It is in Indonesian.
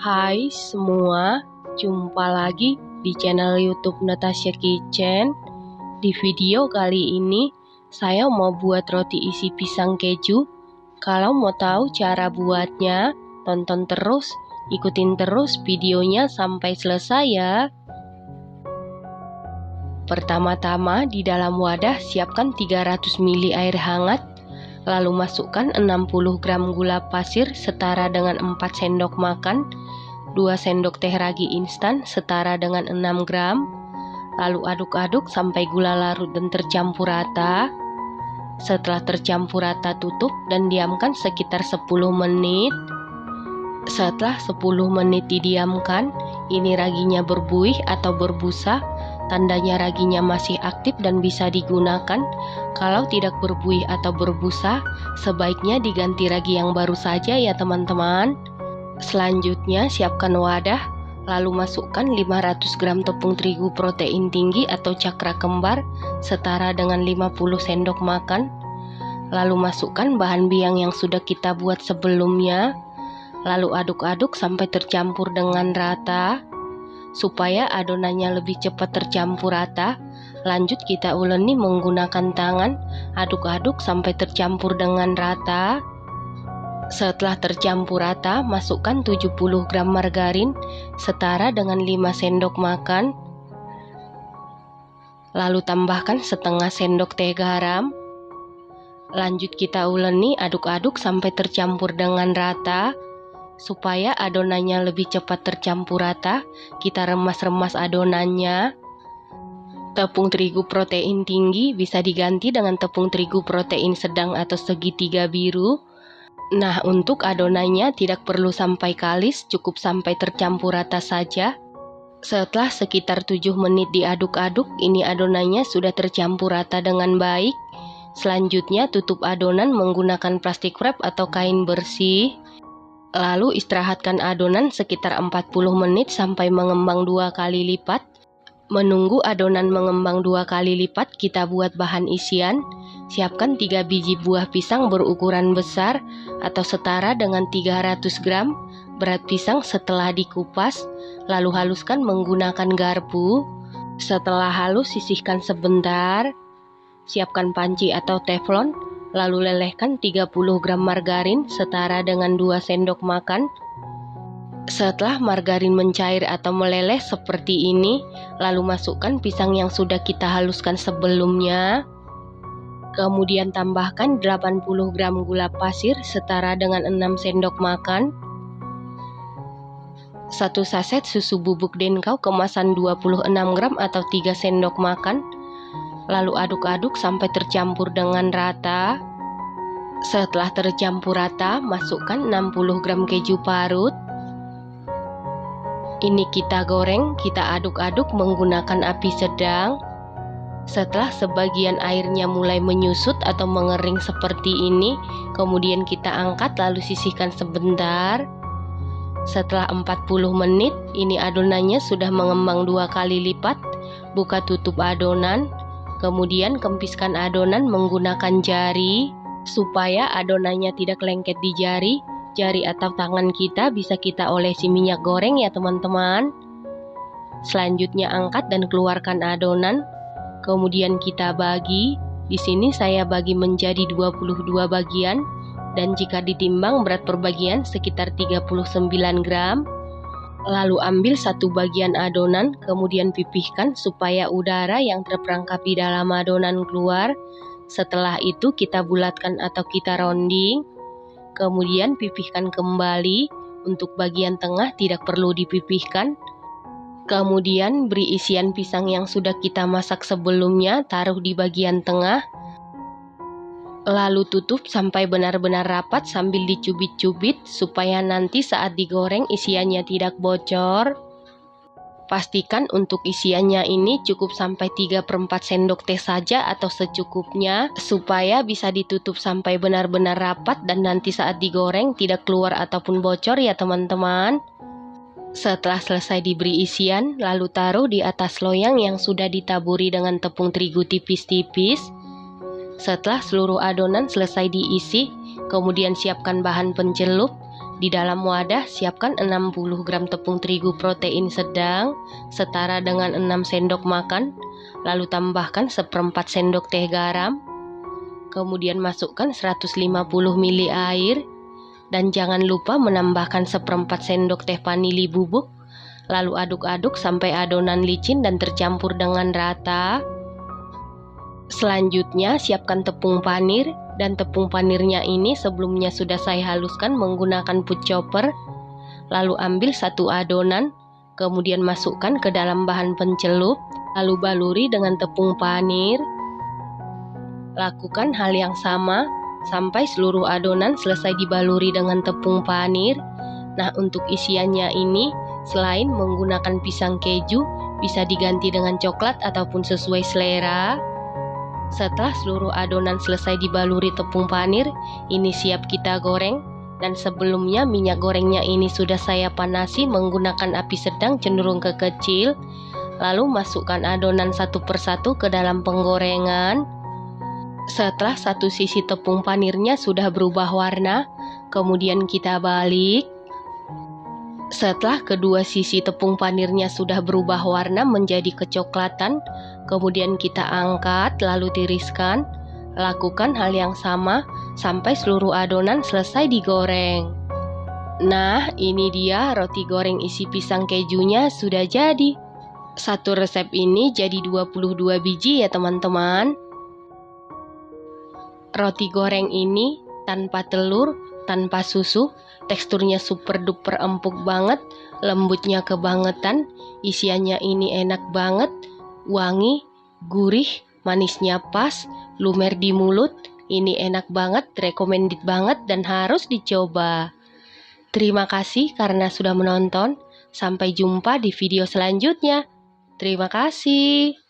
Hai semua, jumpa lagi di channel YouTube Natasha Kitchen. Di video kali ini, saya mau buat roti isi pisang keju. Kalau mau tahu cara buatnya, tonton terus, ikutin terus videonya sampai selesai ya. Pertama-tama di dalam wadah siapkan 300 ml air hangat, lalu masukkan 60 gram gula pasir setara dengan 4 sendok makan, 2 sendok teh ragi instan setara dengan 6 gram, lalu aduk-aduk sampai gula larut dan tercampur rata. Setelah tercampur rata tutup dan diamkan sekitar 10 menit. Setelah 10 menit didiamkan, ini raginya berbuih atau berbusa, tandanya raginya masih aktif dan bisa digunakan. Kalau tidak berbuih atau berbusa, sebaiknya diganti ragi yang baru saja ya teman-teman. Selanjutnya siapkan wadah, lalu masukkan 500 gram tepung terigu protein tinggi atau cakra kembar setara dengan 50 sendok makan. Lalu masukkan bahan biang yang sudah kita buat sebelumnya. Lalu aduk-aduk sampai tercampur dengan rata. Supaya adonannya lebih cepat tercampur rata, lanjut kita uleni menggunakan tangan, aduk-aduk sampai tercampur dengan rata. Setelah tercampur rata, masukkan 70 gram margarin setara dengan 5 sendok makan. Lalu tambahkan setengah sendok teh garam. Lanjut kita uleni, aduk-aduk sampai tercampur dengan rata. Supaya adonannya lebih cepat tercampur rata, kita remas-remas adonannya. Tepung terigu protein tinggi bisa diganti dengan tepung terigu protein sedang atau segitiga biru. Nah, untuk adonannya tidak perlu sampai kalis, cukup sampai tercampur rata saja. Setelah sekitar 7 menit diaduk-aduk, ini adonannya sudah tercampur rata dengan baik. Selanjutnya tutup adonan menggunakan plastik wrap atau kain bersih. Lalu istirahatkan adonan sekitar 40 menit sampai mengembang 2 kali lipat. Menunggu adonan mengembang 2 kali lipat, kita buat bahan isian. Siapkan 3 biji buah pisang berukuran besar atau setara dengan 300 gram berat pisang setelah dikupas, lalu haluskan menggunakan garpu. Setelah halus, sisihkan sebentar. Siapkan panci atau teflon, lalu lelehkan 30 gram margarin setara dengan 2 sendok makan. Setelah margarin mencair atau meleleh seperti ini, lalu masukkan pisang yang sudah kita haluskan sebelumnya. Kemudian tambahkan 80 gram gula pasir setara dengan 6 sendok makan. 1 saset susu bubuk denkau kemasan 26 gram atau 3 sendok makan. Lalu aduk-aduk sampai tercampur dengan rata. Setelah tercampur rata, masukkan 60 gram keju parut. Ini kita goreng, kita aduk-aduk menggunakan api sedang. Setelah sebagian airnya mulai menyusut atau mengering seperti ini, kemudian kita angkat lalu sisihkan sebentar. Setelah 40 menit, ini adonannya sudah mengembang 2 kali lipat. Buka tutup adonan. Kemudian kempiskan adonan menggunakan jari, supaya adonannya tidak lengket di jari. Jari atau tangan kita bisa kita olesi minyak goreng ya teman-teman. Selanjutnya angkat dan keluarkan adonan. Kemudian kita bagi. Di sini saya bagi menjadi 22 bagian. Dan jika ditimbang berat per bagian sekitar 39 gram. Lalu ambil 1 bagian adonan, kemudian pipihkan supaya udara yang terperangkap di dalam adonan keluar. Setelah itu kita bulatkan atau kita rounding. Kemudian pipihkan kembali. Untuk bagian tengah tidak perlu dipipihkan. Kemudian beri isian pisang yang sudah kita masak sebelumnya, taruh di bagian tengah. Lalu tutup sampai benar-benar rapat sambil dicubit-cubit supaya nanti saat digoreng isiannya tidak bocor. Pastikan untuk isiannya ini cukup sampai 3/4 sendok teh saja atau secukupnya, supaya bisa ditutup sampai benar-benar rapat dan nanti saat digoreng tidak keluar ataupun bocor ya teman-teman. Setelah selesai diberi isian, lalu taruh di atas loyang yang sudah ditaburi dengan tepung terigu tipis-tipis. Setelah seluruh adonan selesai diisi, kemudian siapkan bahan pencelup. Di dalam wadah siapkan 60 gram tepung terigu protein sedang setara dengan 6 sendok makan, lalu tambahkan 1/4 sendok teh garam. Kemudian masukkan 150 ml air dan jangan lupa menambahkan 1/4 sendok teh vanili bubuk. Lalu aduk-aduk sampai adonan licin dan tercampur dengan rata. Selanjutnya siapkan tepung panir, dan tepung panirnya ini sebelumnya sudah saya haluskan menggunakan food chopper. Lalu ambil satu adonan, kemudian masukkan ke dalam bahan pencelup, lalu baluri dengan tepung panir. Lakukan hal yang sama sampai seluruh adonan selesai dibaluri dengan tepung panir. Nah, untuk isiannya ini selain menggunakan pisang keju, bisa diganti dengan coklat ataupun sesuai selera. Setelah seluruh adonan selesai dibaluri tepung panir, ini siap kita goreng. Dan sebelumnya minyak gorengnya ini sudah saya panasi menggunakan api sedang cenderung ke kecil. Lalu masukkan adonan satu persatu ke dalam penggorengan. Setelah satu sisi tepung panirnya sudah berubah warna, kemudian kita balik. Setelah kedua sisi tepung panirnya sudah berubah warna menjadi kecoklatan, kemudian kita angkat lalu tiriskan. Lakukan hal yang sama sampai seluruh adonan selesai digoreng. Nah, ini dia roti goreng isi pisang kejunya sudah jadi. Satu resep ini jadi 22 biji ya teman-teman. Roti goreng ini tanpa telur, tanpa susu, teksturnya super duper empuk banget, lembutnya kebangetan, isiannya ini enak banget, wangi, gurih, manisnya pas, lumer di mulut, ini enak banget, recommended banget dan harus dicoba. Terima kasih karena sudah menonton, sampai jumpa di video selanjutnya. Terima kasih.